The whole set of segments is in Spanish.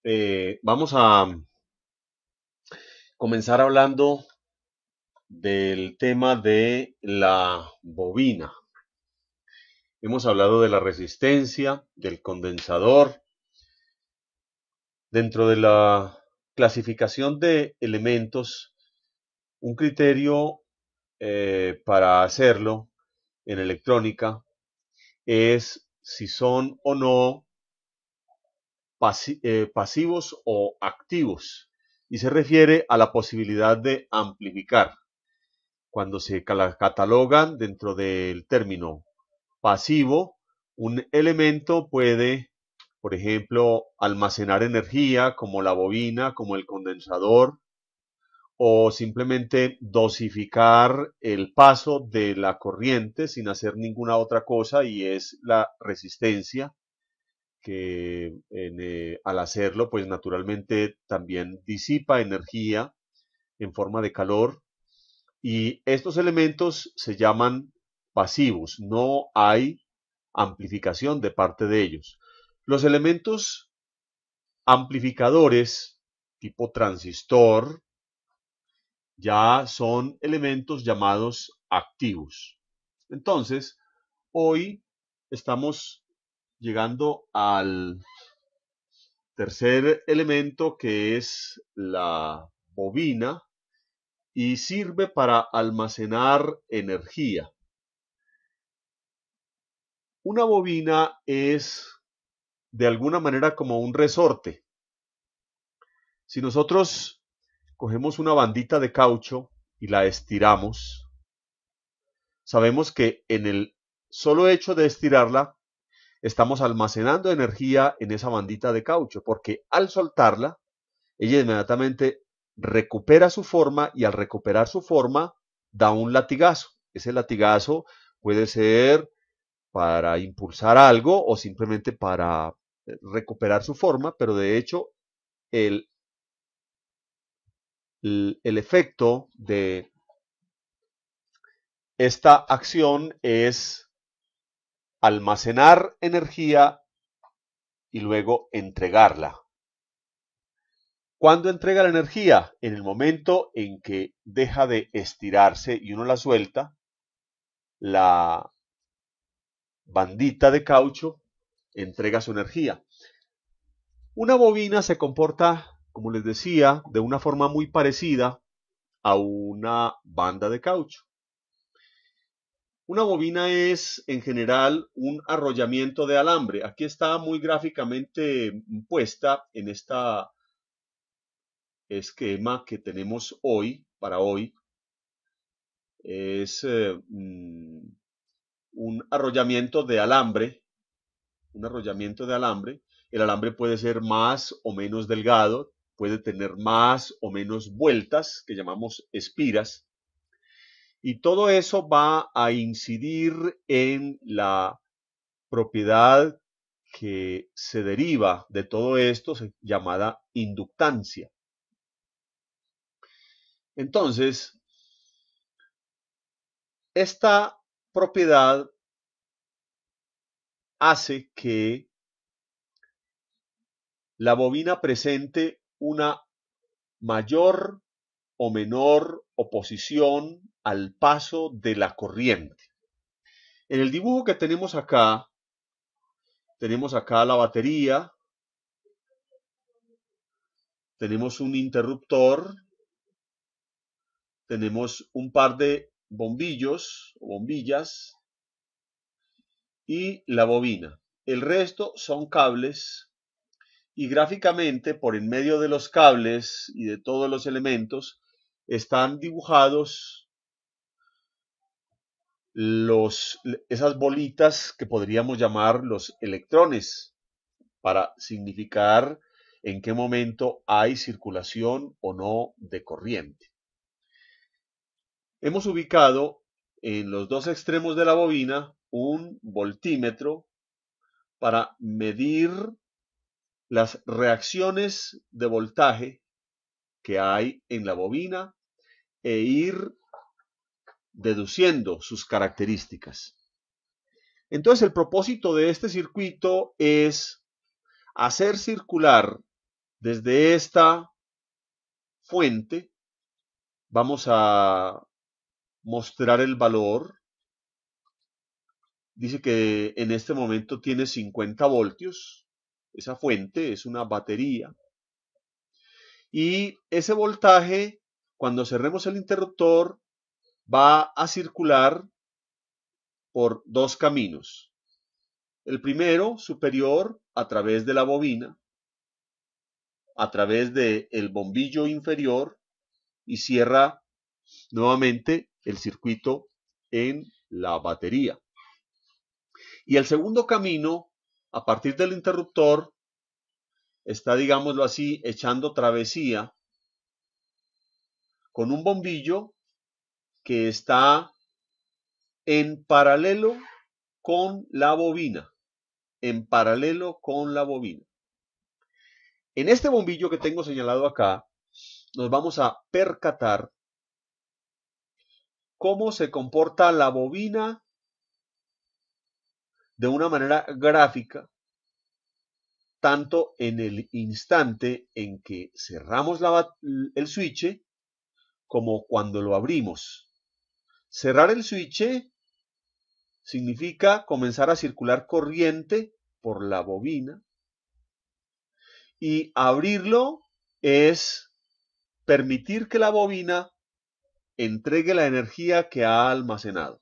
Vamos a comenzar hablando del tema de la bobina. Hemos hablado de la resistencia, del condensador. Dentro de la clasificación de elementos, un criterio para hacerlo en electrónica es si son o no pasivos o activos, y se refiere a la posibilidad de amplificar. Cuando se catalogan dentro del término pasivo, un elemento puede, por ejemplo, almacenar energía como la bobina, como el condensador, o simplemente dosificar el paso de la corriente sin hacer ninguna otra cosa, y es la resistencia que al hacerlo, pues naturalmente también disipa energía en forma de calor, y estos elementos se llaman pasivos, no hay amplificación de parte de ellos. Los elementos amplificadores tipo transistor ya son elementos llamados activos. Entonces, hoy estamos llegando al tercer elemento, que es la bobina, y sirve para almacenar energía. Una bobina es de alguna manera como un resorte. Si nosotros cogemos una bandita de caucho y la estiramos, sabemos que en el solo hecho de estirarla estamos almacenando energía en esa bandita de caucho, porque al soltarla, ella inmediatamente recupera su forma, y al recuperar su forma da un latigazo. Ese latigazo puede ser para impulsar algo o simplemente para recuperar su forma, pero de hecho el, el efecto de esta acción es almacenar energía y luego entregarla. ¿Cuándo entrega la energía? En el momento en que deja de estirarse y uno la suelta, la bandita de caucho entrega su energía. Una bobina se comporta, como les decía, de una forma muy parecida a una banda de caucho. Una bobina es en general un arrollamiento de alambre. Aquí está muy gráficamente puesta en este esquema que tenemos hoy, para hoy. Es un arrollamiento de alambre, un arrollamiento de alambre. El alambre puede ser más o menos delgado, puede tener más o menos vueltas, que llamamos espiras, y todo eso va a incidir en la propiedad que se deriva de todo esto, llamada inductancia. Entonces, esta propiedad hace que la bobina presente una mayor o menor oposición al paso de la corriente. En el dibujo que tenemos acá la batería, tenemos un interruptor, tenemos un par de bombillos o bombillas y la bobina. El resto son cables, y gráficamente por en medio de los cables y de todos los elementos están dibujados esas bolitas que podríamos llamar los electrones, para significar en qué momento hay circulación o no de corriente. Hemos ubicado en los dos extremos de la bobina un voltímetro para medir las reacciones de voltaje que hay en la bobina e ir deduciendo sus características. Entonces, el propósito de este circuito es hacer circular Desde esta fuente vamos a mostrar el valor. Dice que en este momento tiene 50 voltios. Esa fuente es una batería. Y ese voltaje, cuando cerremos el interruptor, va a circular por dos caminos. El primero, superior, a través de la bobina, a través del bombillo inferior, y cierra nuevamente el circuito en la batería. Y el segundo camino, a partir del interruptor, está, digámoslo así, echando travesía con un bombillo que está en paralelo con la bobina. En paralelo con la bobina. En este bombillo que tengo señalado acá, nos vamos a percatar cómo se comporta la bobina de una manera gráfica, tanto en el instante en que cerramos el switch como cuando lo abrimos. Cerrar el switch significa comenzar a circular corriente por la bobina, y abrirlo es permitir que la bobina entregue la energía que ha almacenado.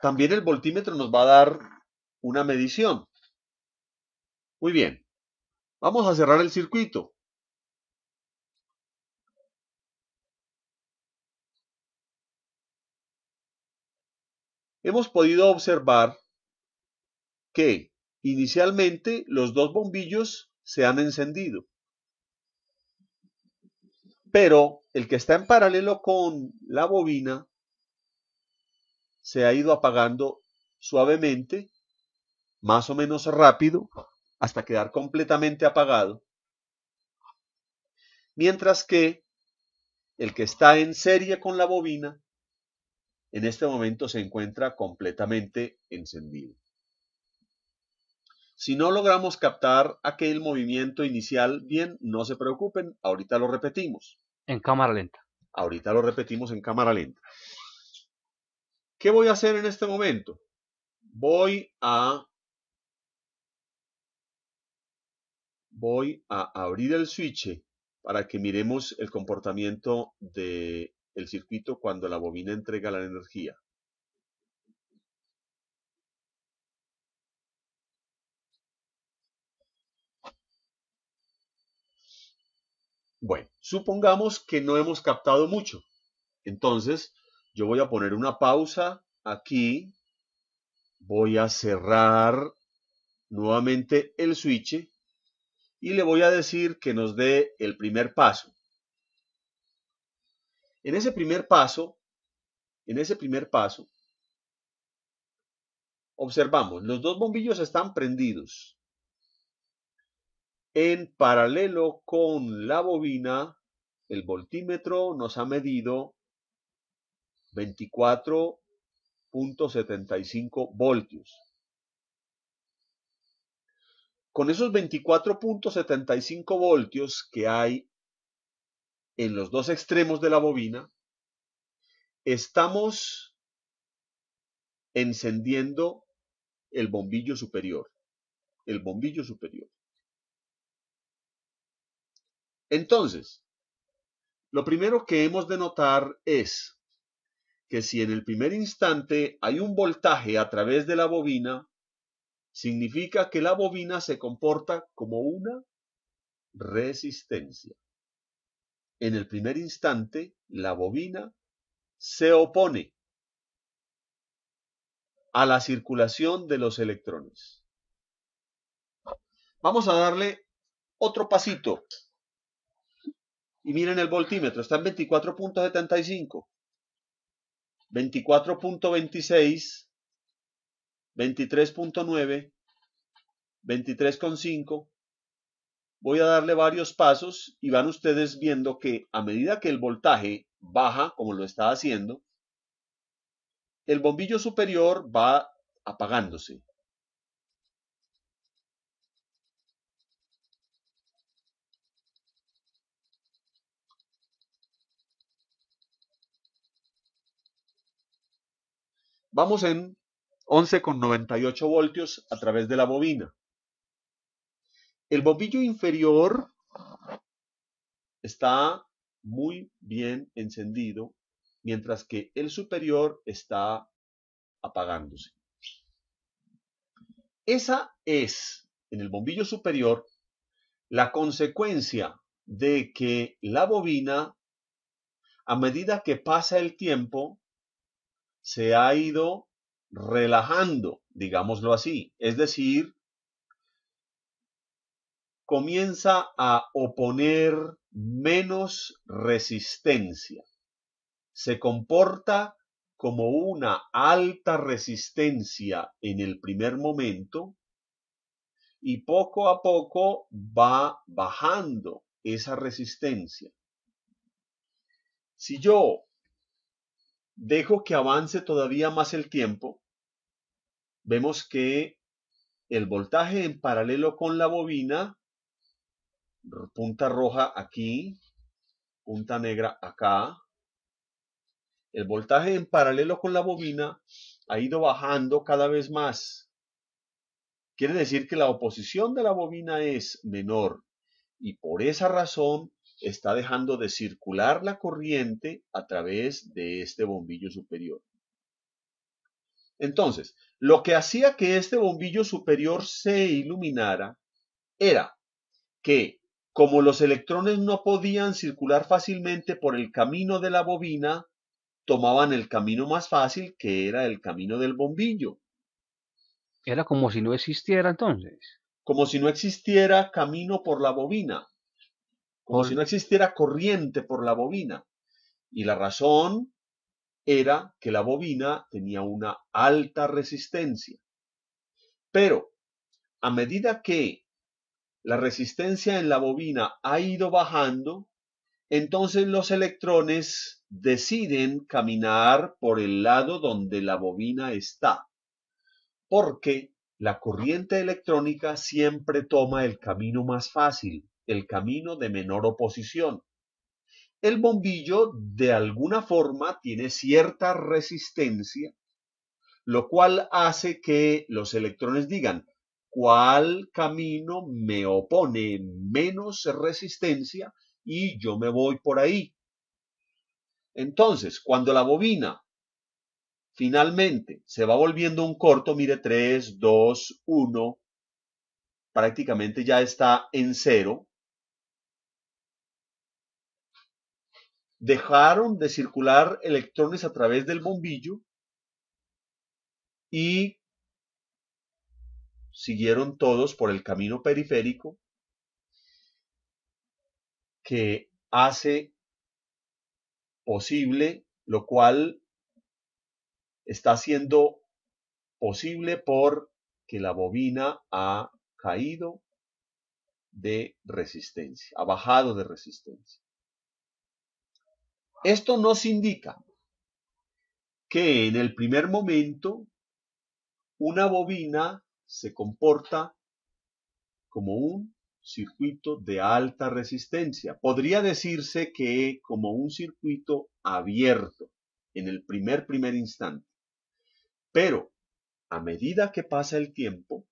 También el voltímetro nos va a dar una medición. Muy bien, vamos a cerrar el circuito. Hemos podido observar que inicialmente los dos bombillos se han encendido, pero el que está en paralelo con la bobina se ha ido apagando suavemente, más o menos rápido, hasta quedar completamente apagado, mientras que el que está en serie con la bobina en este momento se encuentra completamente encendido. Si no logramos captar aquel movimiento inicial, bien, no se preocupen, ahorita lo repetimos. En cámara lenta. Ahorita lo repetimos en cámara lenta. ¿Qué voy a hacer en este momento? Voy a abrir el switch para que miremos el comportamiento del circuito cuando la bobina entrega la energía. Bueno, supongamos que no hemos captado mucho. Entonces, yo voy a poner una pausa aquí. Voy a cerrar nuevamente el switch y le voy a decir que nos dé el primer paso. En ese primer paso, observamos, los dos bombillos están prendidos. En paralelo con la bobina, el voltímetro nos ha medido 24.75 voltios. Con esos 24.75 voltios que hay en los dos extremos de la bobina, estamos encendiendo el bombillo superior. El bombillo superior. Entonces, lo primero que hemos de notar es que si en el primer instante hay un voltaje a través de la bobina, significa que la bobina se comporta como una resistencia. En el primer instante, la bobina se opone a la circulación de los electrones. Vamos a darle otro pasito. Y miren el voltímetro, está en 24.75, 24.26, 23.9, 23.5. Voy a darle varios pasos y van ustedes viendo que a medida que el voltaje baja, como lo está haciendo, el bombillo superior va apagándose. Vamos en 11,98 voltios a través de la bobina. El bombillo inferior está muy bien encendido, mientras que el superior está apagándose. Esa es, en el bombillo superior, la consecuencia de que la bobina, a medida que pasa el tiempo, se ha ido relajando, digámoslo así. Es decir, comienza a oponer menos resistencia. Se comporta como una alta resistencia en el primer momento y poco a poco va bajando esa resistencia. Si yo dejo que avance todavía más el tiempo, vemos que el voltaje en paralelo con la bobina, punta roja aquí, punta negra acá, el voltaje en paralelo con la bobina ha ido bajando cada vez más. Quiere decir que la oposición de la bobina es menor y por esa razón está dejando de circular la corriente a través de este bombillo superior. Entonces, lo que hacía que este bombillo superior se iluminara era que, como los electrones no podían circular fácilmente por el camino de la bobina, tomaban el camino más fácil, que era el camino del bombillo. Era como si no existiera entonces. Como si no existiera camino por la bobina, como si Por, no existiera corriente por la bobina. Y la razón era que la bobina tenía una alta resistencia. Pero a medida que la resistencia en la bobina ha ido bajando, entonces los electrones deciden caminar por el lado donde la bobina está, porque la corriente electrónica siempre toma el camino más fácil, el camino de menor oposición. El bombillo de alguna forma tiene cierta resistencia, lo cual hace que los electrones digan cuál camino me opone menos resistencia y yo me voy por ahí. Entonces, cuando la bobina finalmente se va volviendo un corto, mire, 3, 2, 1, prácticamente ya está en cero, dejaron de circular electrones a través del bombillo y siguieron todos por el camino periférico que hace posible, lo cual está siendo posible porque la bobina ha caído de resistencia, ha bajado de resistencia. Esto nos indica que en el primer momento una bobina se comporta como un circuito de alta resistencia. Podría decirse que como un circuito abierto en el primer instante. Pero a medida que pasa el tiempo,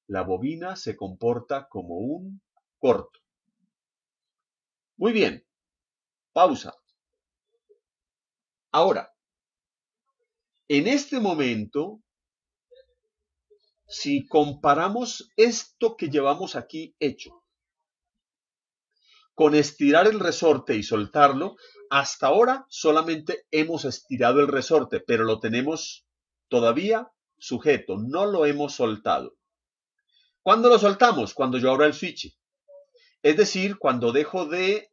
la bobina se comporta como un corto. Muy bien, pausa. Ahora, en este momento, si comparamos esto que llevamos aquí hecho con estirar el resorte y soltarlo, hasta ahora solamente hemos estirado el resorte, pero lo tenemos todavía sujeto, no lo hemos soltado. ¿Cuándo lo soltamos? Cuando yo abra el switch. Es decir, cuando dejo de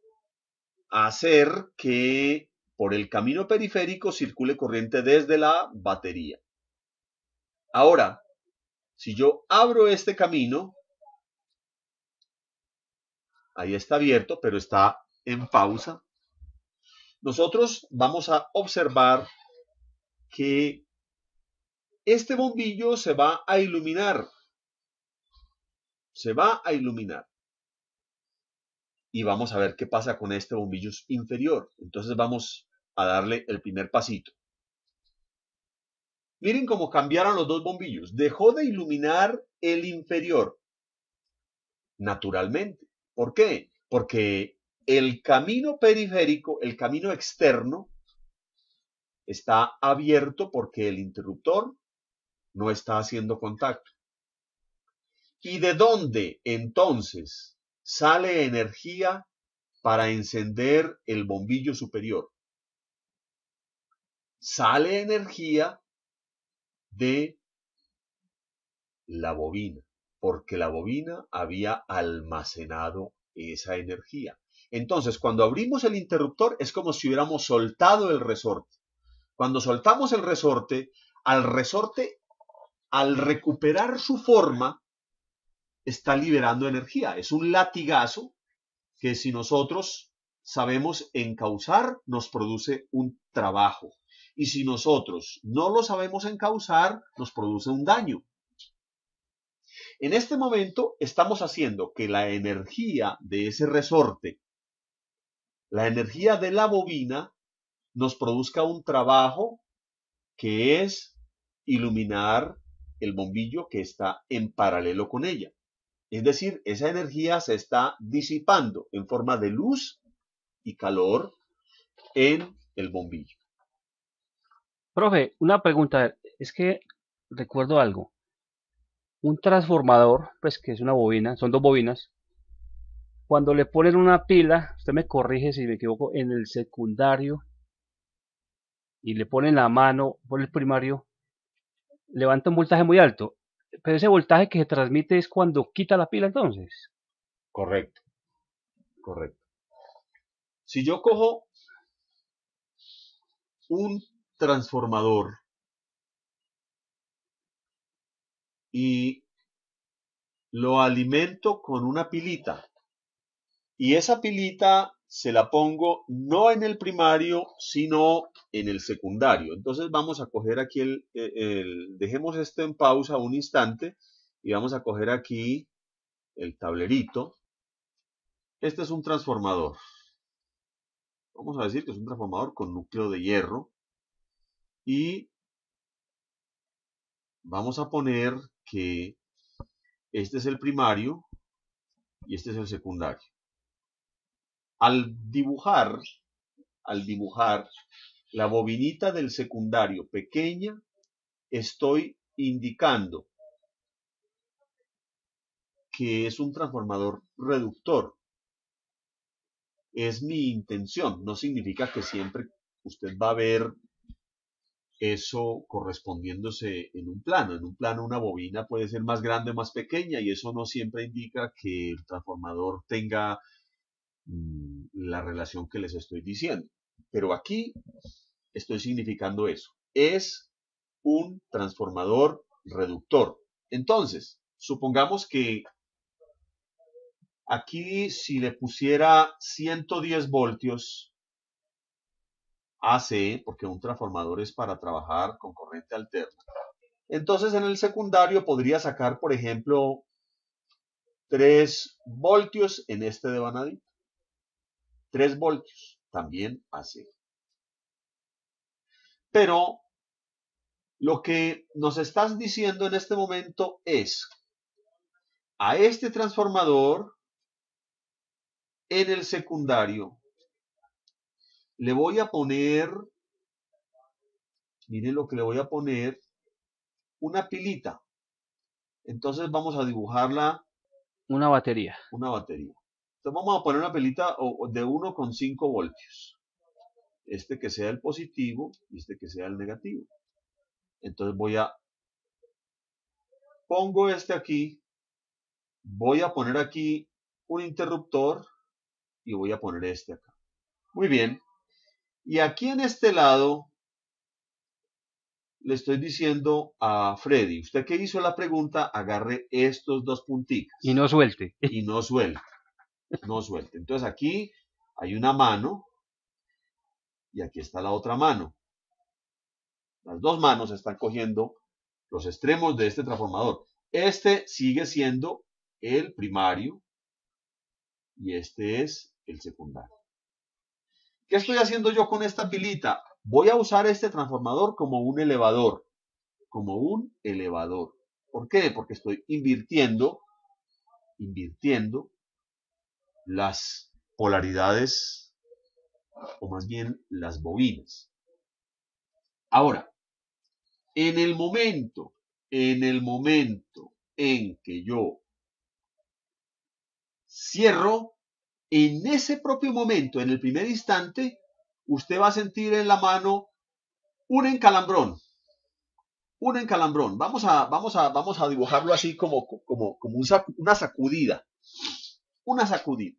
hacer que por el camino periférico circule corriente desde la batería. Ahora, si yo abro este camino, ahí está abierto, pero está en pausa, nosotros vamos a observar que este bombillo se va a iluminar. Se va a iluminar. Y vamos a ver qué pasa con este bombillo inferior. Entonces vamos a darle el primer pasito. Miren cómo cambiaron los dos bombillos. Dejó de iluminar el inferior, naturalmente. ¿Por qué? Porque el camino periférico, el camino externo, está abierto porque el interruptor no está haciendo contacto. ¿Y de dónde entonces sale energía para encender el bombillo superior? Sale energía de la bobina, porque la bobina había almacenado esa energía. Entonces, cuando abrimos el interruptor es como si hubiéramos soltado el resorte. Cuando soltamos el resorte, al recuperar su forma, está liberando energía. Es un latigazo que si nosotros sabemos encauzar, nos produce un trabajo. Y si nosotros no lo sabemos encauzar, nos produce un daño. En este momento estamos haciendo que la energía de ese resorte, la energía de la bobina, nos produzca un trabajo que es iluminar el bombillo que está en paralelo con ella. Es decir, esa energía se está disipando en forma de luz y calor en el bombillo. Profe, una pregunta, es que recuerdo algo. Un transformador, pues que es una bobina, son dos bobinas. Cuando le ponen una pila, usted me corrige si me equivoco, en el secundario y le ponen la mano por el primario, levanta un voltaje muy alto. Pero ese voltaje que se transmite es cuando quita la pila entonces. Correcto, correcto. Si yo cojo un transformador y lo alimento con una pilita, y esa pilita se la pongo no en el primario, sino en el secundario. Entonces vamos a coger aquí dejemos esto en pausa un instante y vamos a coger aquí el tablerito. Este es un transformador. Vamos a decir que es un transformador con núcleo de hierro. Y vamos a poner que este es el primario y este es el secundario. Al dibujar la bobinita del secundario pequeña, estoy indicando que es un transformador reductor. Es mi intención, no significa que siempre usted va a ver eso correspondiéndose en un plano. En un plano una bobina puede ser más grande o más pequeña y eso no siempre indica que el transformador tenga la relación que les estoy diciendo. Pero aquí estoy significando eso. Es un transformador reductor. Entonces, supongamos que aquí si le pusiera 110 voltios AC, porque un transformador es para trabajar con corriente alterna. Entonces en el secundario podría sacar, por ejemplo, 3 voltios en este devanadito. 3 voltios, también AC. Pero lo que nos estás diciendo en este momento es, a este transformador en el secundario le voy a poner, miren lo que le voy a poner, una pilita. Entonces vamos a dibujarla. Una batería. Una batería. Entonces vamos a poner una pilita de 1,5 voltios. Este que sea el positivo y este que sea el negativo. Entonces pongo este aquí, voy a poner aquí un interruptor y voy a poner este acá. Muy bien. Y aquí en este lado le estoy diciendo a Freddy, usted que hizo la pregunta, agarre estos dos punticos. Y no suelte. Y no suelte. No suelte. Entonces aquí hay una mano y aquí está la otra mano. Las dos manos están cogiendo los extremos de este transformador. Este sigue siendo el primario y este es el secundario. ¿Qué estoy haciendo yo con esta pilita? Voy a usar este transformador como un elevador. como un elevador. ¿Por qué? Porque estoy invirtiendo las polaridades, o más bien las bobinas. Ahora, en el momento en que yo cierro, en ese propio momento, en el primer instante, usted va a sentir en la mano un encalambrón. Un encalambrón. Vamos a dibujarlo así como una sacudida. Una sacudida.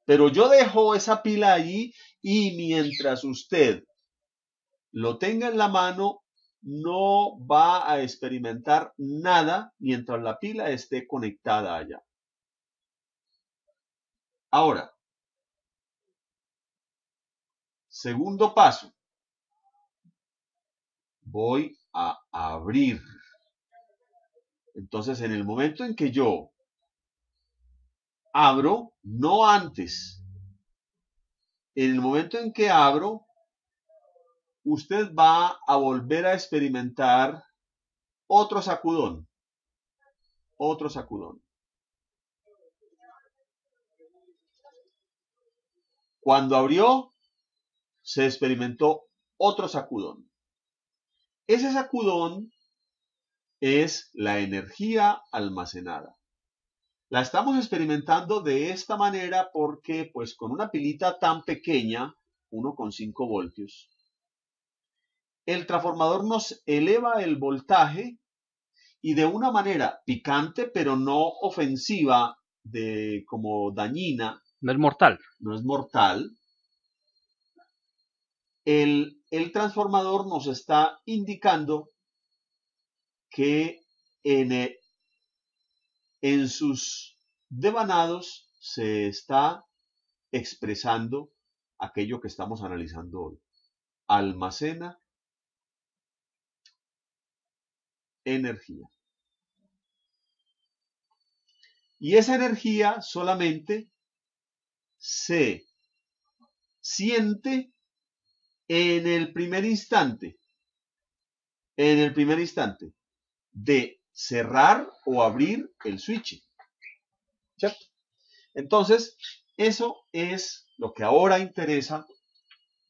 Pero yo dejo esa pila allí y mientras usted lo tenga en la mano, no va a experimentar nada mientras la pila esté conectada allá. Ahora, segundo paso. Voy a abrir. Entonces, en el momento en que yo abro, no antes, en el momento en que abro, usted va a volver a experimentar otro sacudón. Otro sacudón. Cuando abrió, se experimentó otro sacudón. Ese sacudón es la energía almacenada. La estamos experimentando de esta manera porque, pues, con una pilita tan pequeña, 1,5 voltios, el transformador nos eleva el voltaje y de una manera picante, pero no ofensiva, como dañina. No es mortal. No es mortal. El transformador nos está indicando que en sus devanados se está expresando aquello que estamos analizando hoy. Almacena energía. Y esa energía solamente se siente en el primer instante de cerrar o abrir el switch. ¿Cierto? Entonces, eso es lo que ahora interesa,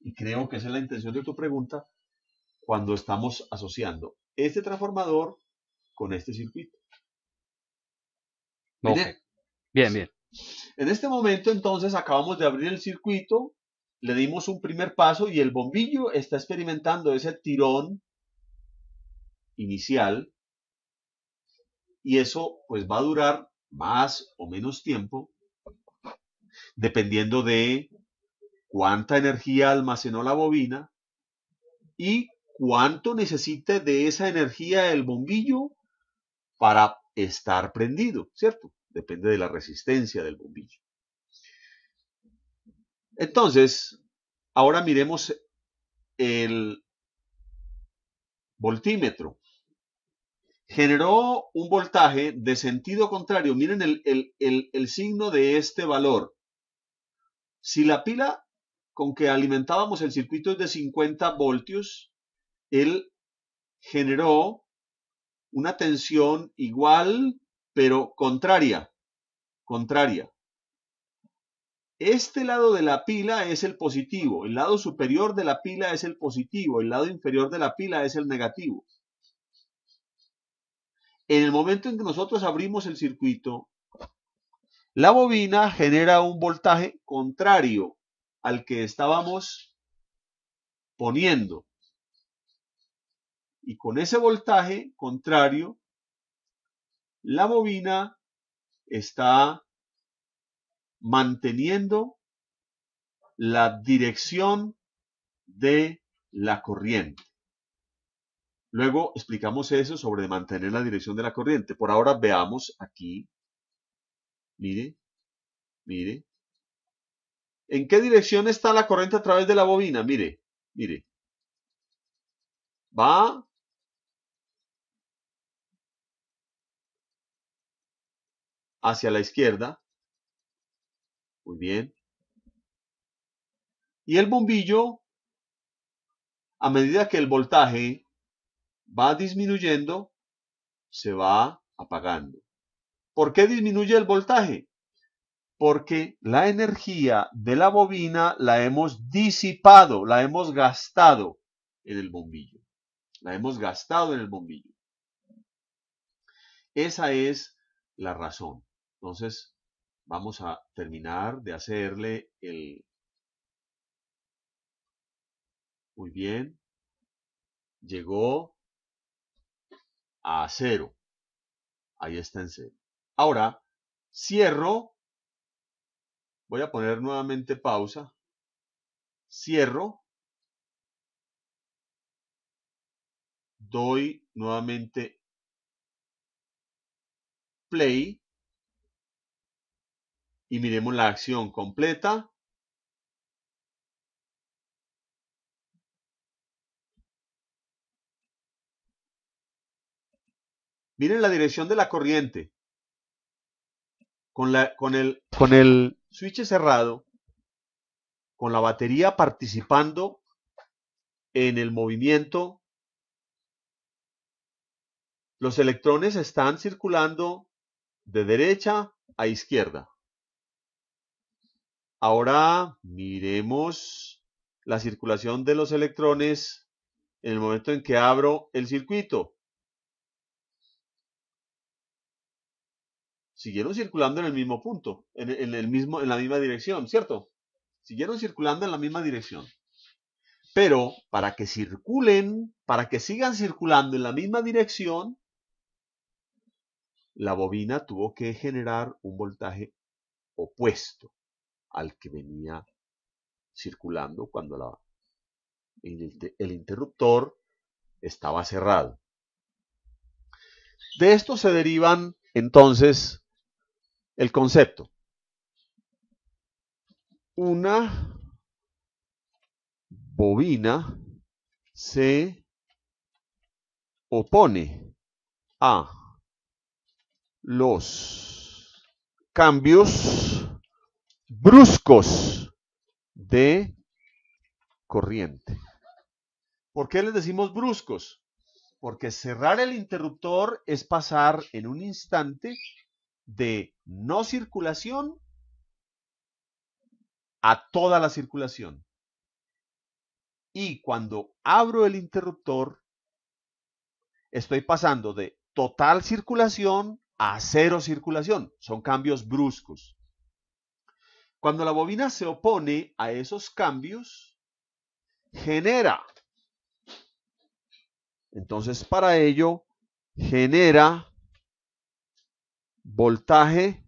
y creo que esa es la intención de tu pregunta, cuando estamos asociando este transformador con este circuito. Okay. Bien. En este momento, entonces, acabamos de abrir el circuito, le dimos un primer paso y el bombillo está experimentando ese tirón inicial, y eso pues va a durar más o menos tiempo dependiendo de cuánta energía almacenó la bobina y cuánto necesite de esa energía el bombillo para estar prendido, ¿cierto? Depende de la resistencia del bombillo. Entonces, ahora miremos el voltímetro. Generó un voltaje de sentido contrario. Miren el signo de este valor. Si la pila con que alimentábamos el circuito es de 50 voltios, él generó una tensión igual, pero contraria. Este lado de la pila es el positivo, el lado superior de la pila es el positivo, el lado inferior de la pila es el negativo. En el momento en que nosotros abrimos el circuito, la bobina genera un voltaje contrario al que estábamos poniendo. Y con ese voltaje contrario, la bobina está manteniendo la dirección de la corriente. Luego explicamos eso sobre mantener la dirección de la corriente. Por ahora veamos aquí. Mire. ¿En qué dirección está la corriente a través de la bobina? Mire. Va hacia la izquierda. Muy bien. Y el bombillo, a medida que el voltaje va disminuyendo, se va apagando. ¿Por qué disminuye el voltaje? Porque la energía de la bobina la hemos disipado, la hemos gastado en el bombillo. La hemos gastado en el bombillo. Esa es la razón. Entonces, vamos a terminar de hacerle el... Muy bien. Llegó a 0. Ahí está en 0. Ahora, cierro. Voy a poner nuevamente pausa. Cierro. Doy nuevamente play. Y miremos la acción completa. Miren la dirección de la corriente. Con el switch cerrado, con la batería participando en el movimiento, los electrones están circulando de derecha a izquierda. Ahora miremos la circulación de los electrones en el momento en que abro el circuito. Siguieron circulando en el mismo punto, en la misma dirección, ¿cierto? Siguieron circulando en la misma dirección. Pero para que circulen, para que sigan circulando en la misma dirección, la bobina tuvo que generar un voltaje opuesto al que venía circulando cuando el interruptor estaba cerrado. De esto se derivan entonces el concepto. Una bobina se opone a los cambios bruscos de corriente. ¿Por qué les decimos bruscos? Porque cerrar el interruptor es pasar en un instante de no circulación a toda la circulación. Y cuando abro el interruptor, estoy pasando de total circulación a 0 circulación. Son cambios bruscos. Cuando la bobina se opone a esos cambios, genera. Entonces, para ello, genera voltaje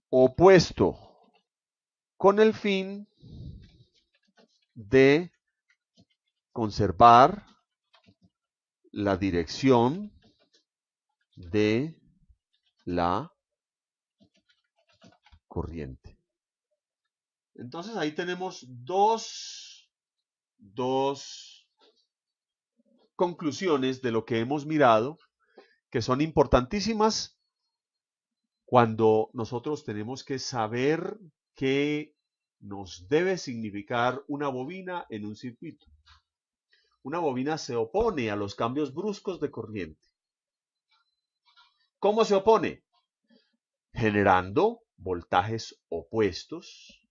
opuesto con el fin de conservar la dirección de la corriente. Entonces ahí tenemos dos conclusiones de lo que hemos mirado que son importantísimas cuando nosotros tenemos que saber qué nos debe significar una bobina en un circuito. Una bobina se opone a los cambios bruscos de corriente. ¿Cómo se opone? Generando voltajes opuestos.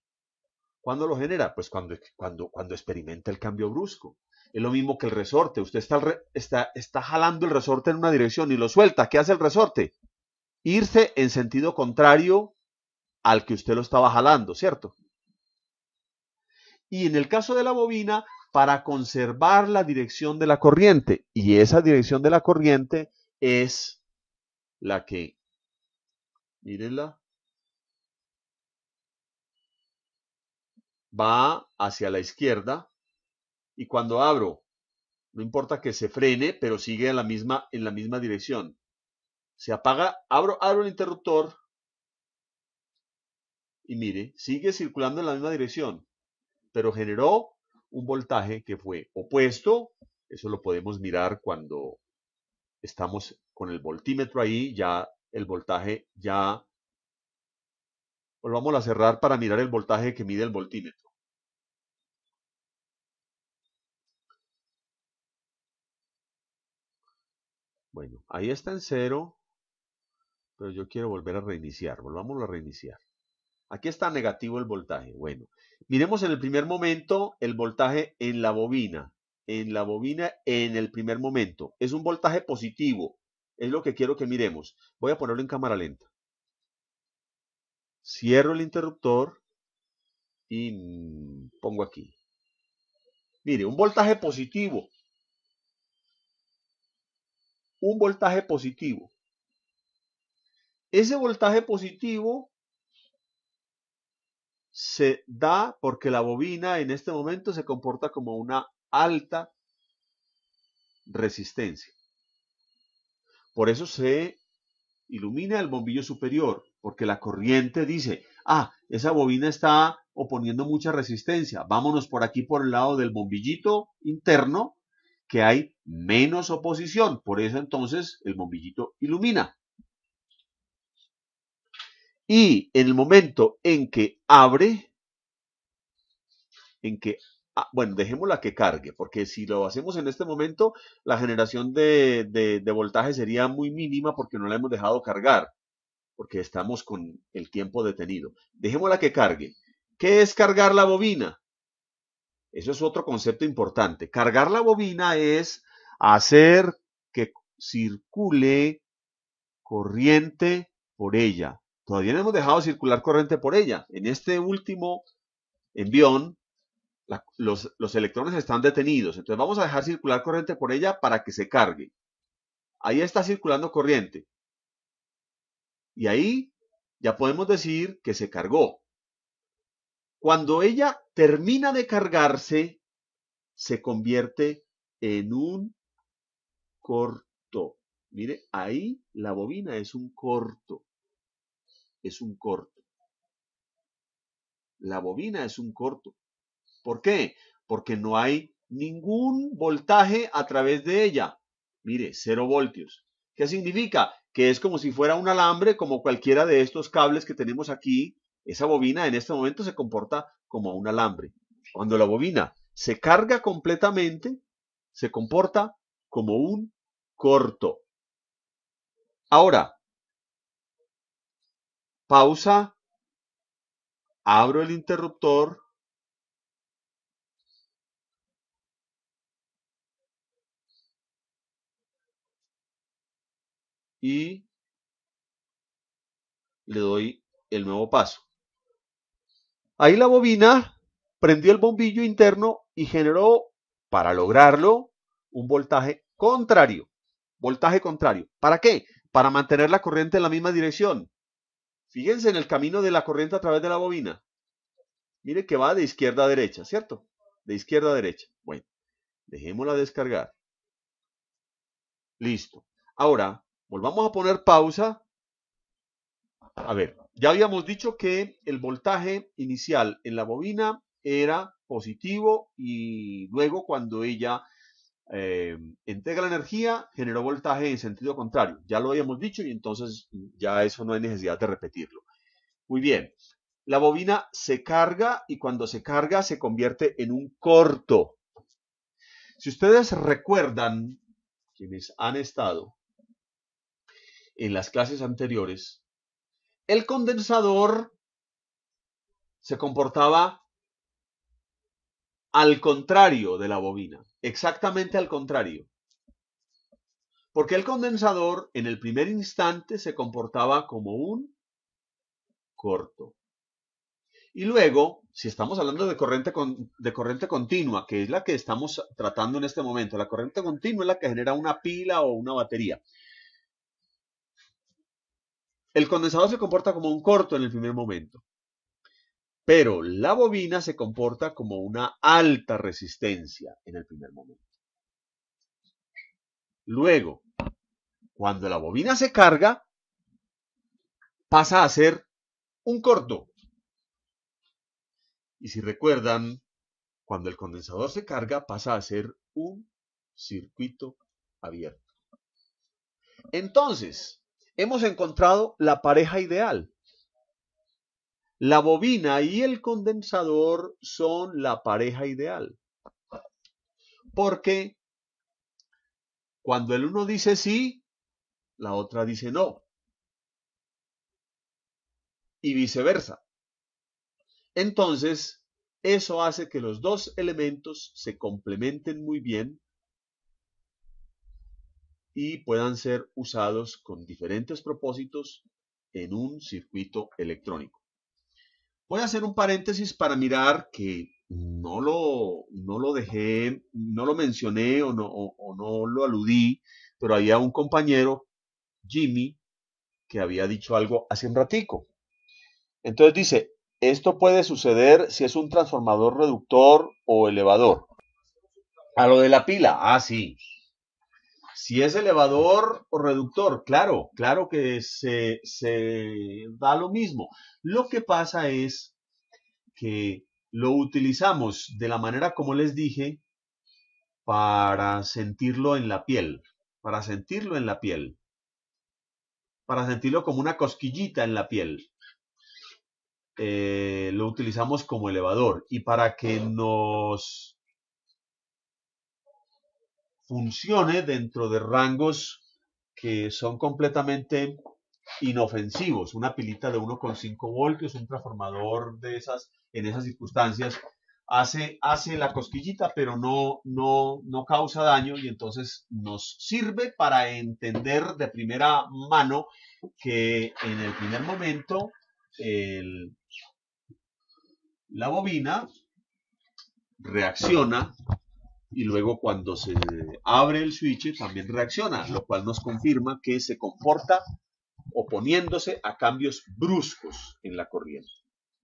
¿Cuándo lo genera? Pues cuando experimenta el cambio brusco. Es lo mismo que el resorte. Usted está jalando el resorte en una dirección y lo suelta. ¿Qué hace el resorte? Irse en sentido contrario al que usted lo estaba jalando, ¿cierto? Y en el caso de la bobina, para conservar la dirección de la corriente. Y esa dirección de la corriente es la que, mírenla, va hacia la izquierda. Y cuando abro, no importa que se frene, pero sigue en la misma dirección. Se apaga, abro el interruptor y mire, sigue circulando en la misma dirección, pero generó un voltaje que fue opuesto. Eso lo podemos mirar cuando estamos con el voltímetro ahí, ya el voltaje ya... Volvamos a cerrar para mirar el voltaje que mide el voltímetro. Bueno, ahí está en 0, pero yo quiero volver a reiniciar. Volvámoslo a reiniciar. Aquí está negativo el voltaje. Bueno, miremos en el primer momento el voltaje en la bobina. En la bobina en el primer momento. Es un voltaje positivo. Es lo que quiero que miremos. Voy a ponerlo en cámara lenta. Cierro el interruptor y pongo aquí. Mire, un voltaje positivo. Un voltaje positivo. Ese voltaje positivo se da porque la bobina en este momento se comporta como una alta resistencia. Por eso se ilumina el bombillo superior, porque la corriente dice, ah, esa bobina está oponiendo mucha resistencia, vámonos por aquí por el lado del bombillito interno, que hay menos oposición, por eso entonces el bombillito ilumina. Y en el momento en que abre, bueno, dejémosla que cargue, porque si lo hacemos en este momento, la generación de voltaje sería muy mínima porque no la hemos dejado cargar, porque estamos con el tiempo detenido. Dejémosla que cargue. ¿Qué es cargar la bobina? Eso es otro concepto importante. Cargar la bobina es hacer que circule corriente por ella. Todavía no hemos dejado circular corriente por ella. En este último envión, los electrones están detenidos. Entonces vamos a dejar circular corriente por ella para que se cargue. Ahí está circulando corriente. Y ahí ya podemos decir que se cargó. Cuando ella termina de cargarse, se convierte en un corto. Mire, ahí la bobina es un corto. Es un corto. La bobina es un corto. ¿Por qué? Porque no hay ningún voltaje a través de ella. Mire, 0 voltios. ¿Qué significa? Que es como si fuera un alambre, como cualquiera de estos cables que tenemos aquí. Esa bobina en este momento se comporta como un alambre. Cuando la bobina se carga completamente, se comporta como un corto. Ahora, pausa, abro el interruptor y le doy el nuevo paso. Ahí la bobina prendió el bombillo interno y generó, para lograrlo, un voltaje contrario. Voltaje contrario. ¿Para qué? Para mantener la corriente en la misma dirección. Fíjense en el camino de la corriente a través de la bobina. Mire que va de izquierda a derecha, ¿cierto? De izquierda a derecha. Bueno, dejémosla descargar. Listo. Ahora, volvamos a poner pausa. A ver, ya habíamos dicho que el voltaje inicial en la bobina era positivo y luego cuando ella entrega la energía generó voltaje en sentido contrario. Ya lo habíamos dicho y entonces ya eso no hay necesidad de repetirlo. Muy bien, la bobina se carga y cuando se carga se convierte en un corto. Si ustedes recuerdan, quienes han estado en las clases anteriores, el condensador se comportaba al contrario de la bobina, exactamente al contrario. Porque el condensador en el primer instante se comportaba como un corto. Y luego, si estamos hablando de corriente continua, que es la que estamos tratando en este momento, la corriente continua es la que genera una pila o una batería. El condensador se comporta como un corto en el primer momento. Pero la bobina se comporta como una alta resistencia en el primer momento. Luego, cuando la bobina se carga, pasa a ser un corto. Y si recuerdan, cuando el condensador se carga, pasa a ser un circuito abierto. Entonces, hemos encontrado la pareja ideal. La bobina y el condensador son la pareja ideal. Porque cuando el uno dice sí, la otra dice no, y viceversa. Entonces, eso hace que los dos elementos se complementen muy bien y puedan ser usados con diferentes propósitos en un circuito electrónico. Voy a hacer un paréntesis para mirar que no lo dejé, no lo mencioné o no lo aludí, pero había un compañero, Jimmy, que había dicho algo hace un ratico. Entonces dice, esto puede suceder si es un transformador reductor o elevador. A lo de la pila, sí. Si es elevador o reductor, claro que se da lo mismo. Lo que pasa es que lo utilizamos de la manera como les dije para sentirlo en la piel, para sentirlo en la piel, para sentirlo como una cosquillita en la piel. Lo utilizamos como elevador y para que nos funcione dentro de rangos que son completamente inofensivos. Una pilita de 1,5 voltios, un transformador de esas, en esas circunstancias, hace la cosquillita, pero no causa daño y entonces nos sirve para entender de primera mano que en el primer momento la bobina reacciona y luego cuando se abre el switch también reacciona, lo cual nos confirma que se comporta oponiéndose a cambios bruscos en la corriente.